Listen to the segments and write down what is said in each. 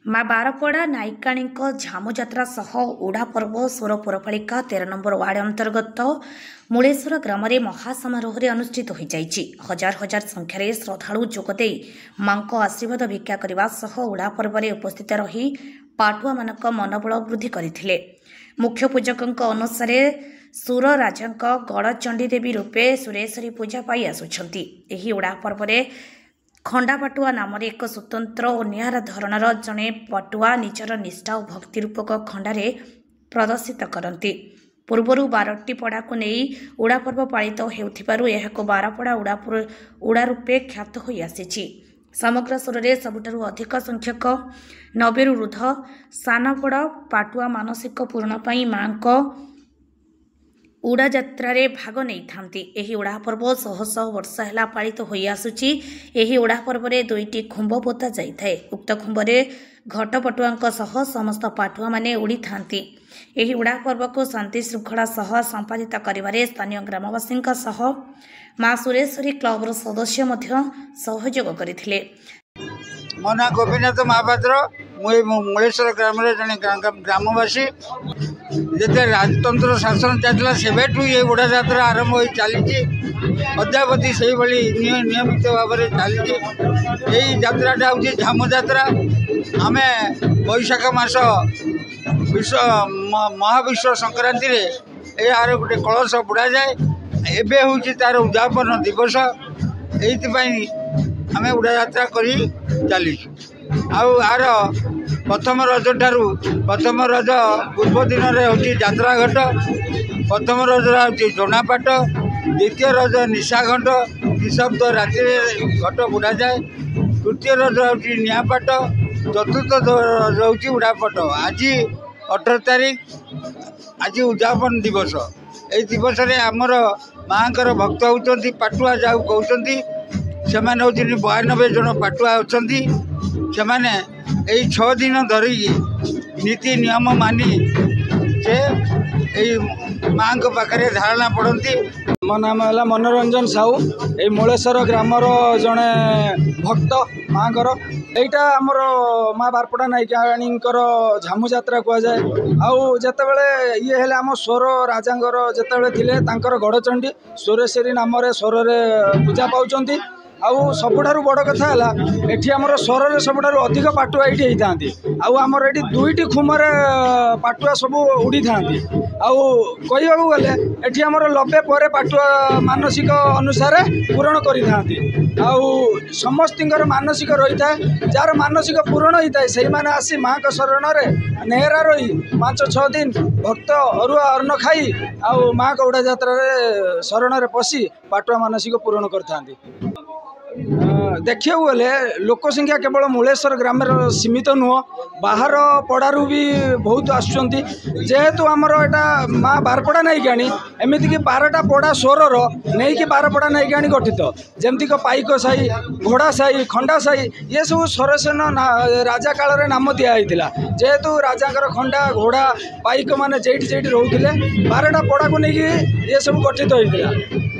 माँ बारपड़ा नायिकाणी झामुजात्रा सह उड़ा पर्व सोर पुरपालिका 13 नंबर वार्ड अंतर्गत मूलेश्वर ग्राम में महासमारोह अनुष्ठित हो जाइछि। हजार हजार संख्यार श्रद्धालु जोगदे मां आशीर्वाद भिक्षा करने सह उड़ा पर्व में उपस्थित रही पाटुआ मानक मनोबल वृद्धि करथिले। मुख्य पूजक अनुसार सुर राजा गड़चंडी देवी रूपे सुरेश्वरी पूजा पाई आसुछंती। एही उड़ा पर्व में खंडा पाटुआ नाम एक स्वतंत्र और निहार धरणर जड़े पाटुआ निजर निष्ठा और भक्ति रूपक खंडारे प्रदर्शित करती। पूर्वर 12टी पड़ा को नहीं उड़ा पर्व पालित होउथिबारु एहाको बारपड़ा उड़ा रूपे ख्यात हो आसी। समग्र सुर में सबुठारु अधिक संख्यक 90 रु ऊर्ध्व सानपड़ पाटुआ मानसिक पूर्ण पाई मां उड़ा यात्रा रे भाग नहीं थांती। एही उड़ा पर्व शह शह वर्ष है पालित हो आसुची। एही उड़ा पर्व में 2टी खुंब पोता जाइए। उक्त खुंब रे घट पटुआ सह समस्त पाटुआ माने उड़ी थांती। एही उड़ा पर्व को शांति श्रृंखला सह संपादित करिबारे स्थानीय ग्रामवासी सह मां सुरेश्वरी क्लबर सदस्य मध्य सहयोग करथिले। मो ना गोपीनाथ महापात्र मूलेश्वर ग्राम जड़े ग्रामवासी जिते राजतंत्र शासन चलता सेवेठू ये उड़ा यात्रा आरंभ हो चली अद्यावधि से नियमित भाव में चली। यही यात्राटा हूँ झामु यात्रा। आम बैशाख मास विश्व महाविश्व संक्रांति यार गोटे कलश बुड़ा जाए। एबे हूँ तार उद्यापन दिवस। यही आम उड़ा यात्रा करी चलीचु। आर प्रथम रज ठारू प्रथम रज पूर्व दिन में हूँ यात्रा घट, प्रथम रज हूँ जोनापाट, द्वितीय रज निशाघंट निशब्द राति घट बुड़ा जाए, तृतीय रज हूँ निआपाट, चतुर्थ रज हूँ उड़ापट। आज 18 तारीख आज उद्यापन दिवस। ये दिवस में आमर माँ भक्त होती पाटुआ जाऊ कहते से 92 जन पाटुआ अच्छा से मैंने 6 दिन धरिकी नीति नियम मानी से माँ पाखे धारणा पड़ती। मो नाम है मनोरंजन साहू। ये मूलेश्वर ग्रामर जड़े भक्त माँ यहीटा आमर माँ बारपड़ा नायिकाणी झामु यात्रा कहुए। आते ये है आम स्वर राजांर जिते थे गड़चंडी सुरेश्वरी नाम स्वर पूजा पाँच। आउ सबुठारु बड़ कथा है एठी हमर स्वर रे सबुठारु अधिक पाटुआ एठी होइथांती। आउ हमर एठी 2टी खुमरे पाटुआ सब उड़ी थांती। आउ कहिबाकू गले एठी हमर 90 परे पाटुआ मानसिक अनुसार पूरण करि थांती। आउ समस्तिंकर मानसिक रही थाए। जार मानसिक पूरण होता है से माने आसी माँ का शरण रे नेहरा रही 5-6 दिन भक्त अरुआ अन्न खाई आउ माँ का उड़ा यात्रा रे शरण रे पशी पाटुआ मानसिक पूरण करथांती। देखिए गले लोक संख्या केवल मूलेश्वर ग्राम सीमित नुह, बाहर पड़ारू भी बहुत आसुंच। जेहेतु आमर एटा माँ बारपड़ा नायिकाणी एमती कि 12टा पड़ा स्वर नहीं कि बारपड़ा नायिकाणी गठित जमतीक पाइक साही, घोड़ा साही, खंडा साही ये सब सरसेन राजा काल रे नाम दिखाई। जेहेतु राजा खंडा घोड़ा पाइक माने जेठी जेठी रोते 12टा पड़ा को लेकिन ये सब गठित होता।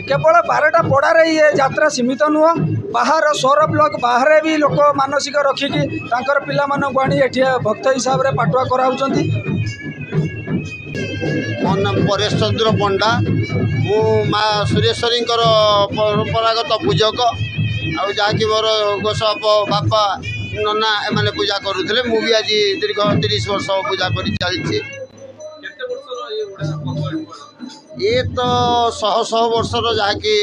केवल 12टा पड़ारे ये यात्रा सीमित नुह, बाहर सौर ब्लॉक बाहर भी लोक मानसिक रखिकी पिला मानू आनी भक्त हिसाब से पाटुआ कराउछंती। मो नाम परेश चंद्र पंडा। मु माँ सुरेश्वरी परंपरागत पूजक आ जहाँकि मोर गोसाप बापा नना एमाने पूजा करुले। मु भी आज दीर्घ 30 वर्ष पूजा कर चली। ये तो शह शह वर्षर जहाँकि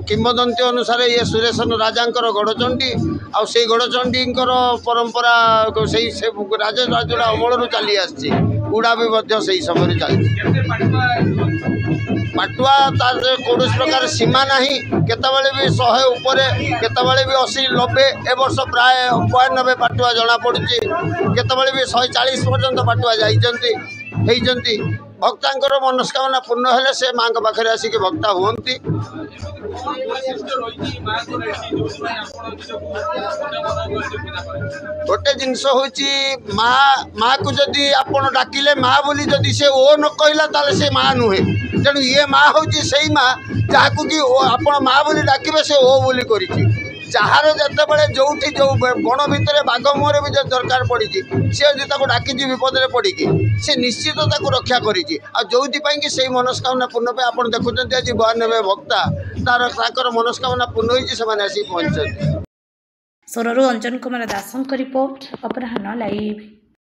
किंवदंती अनुसार ये सुरेशन राजांकर गड़चंडी आ से गड़चंडी परंपरा से राजा राजुड़ा अमल चली आसी। उड़ा भी से समय चली। पाटुआ तार कौन प्रकार सीमा नहीं, केतबले भी 100 ऊपर केतबले भी 80-90 ए वर्ष प्राय 92 पाटुआ जना पड़ुची। केतबले भी 140 पर्यंत पाटुआ जाइछंती। भक्तांकर मनस्कामना पूर्ण हेले से माँ के पाखे आसिक भक्ता हुंती। गोटे जिनस हूँ माँ को जदि आपण डाकिले माँ बोली जदि से ओ न कहला ताले से माँ नुहे। तेणु ये माँ हूँ से माँ जहाँ कि आपण माँ बोली डाकिबे से ओ बोली करिछि। ଯାହାର ଯେତେବେଳେ ଯୋଉଠି ଯୋଉ ବଣ ଭିତରେ ବାଘ ମୁହଁରେ ବି ଯଦି ଦରକାର ପଡ଼ିଛି ସେ ଯଦି ତାକୁ ଡାକିଛି ବିପଦରେ ପଡ଼ିକି ସେ ନିଶ୍ଚିତ ତାକୁ ରକ୍ଷା କରିଛି। ଆଉ ଯୋଉଥିପାଇଁ କି ସେଇ ମନସ୍କାମନା ପୂର୍ଣ୍ଣ ପାଇଁ ଆପଣ ଦେଖୁଛନ୍ତି ଆଜି 92 ଭକ୍ତା ତାଙ୍କର ମନସ୍କାମନା ପୂର୍ଣ୍ଣ ହୋଇଛି, ସେମାନେ ଆସିକି ପହଞ୍ଚିଛନ୍ତି। ସୋରରୁ ଅଞ୍ଜନ କୁମାର ଦାସଙ୍କ ରିପୋର୍ଟ ଅପରାହ୍ନ ଲାଇଭ୍।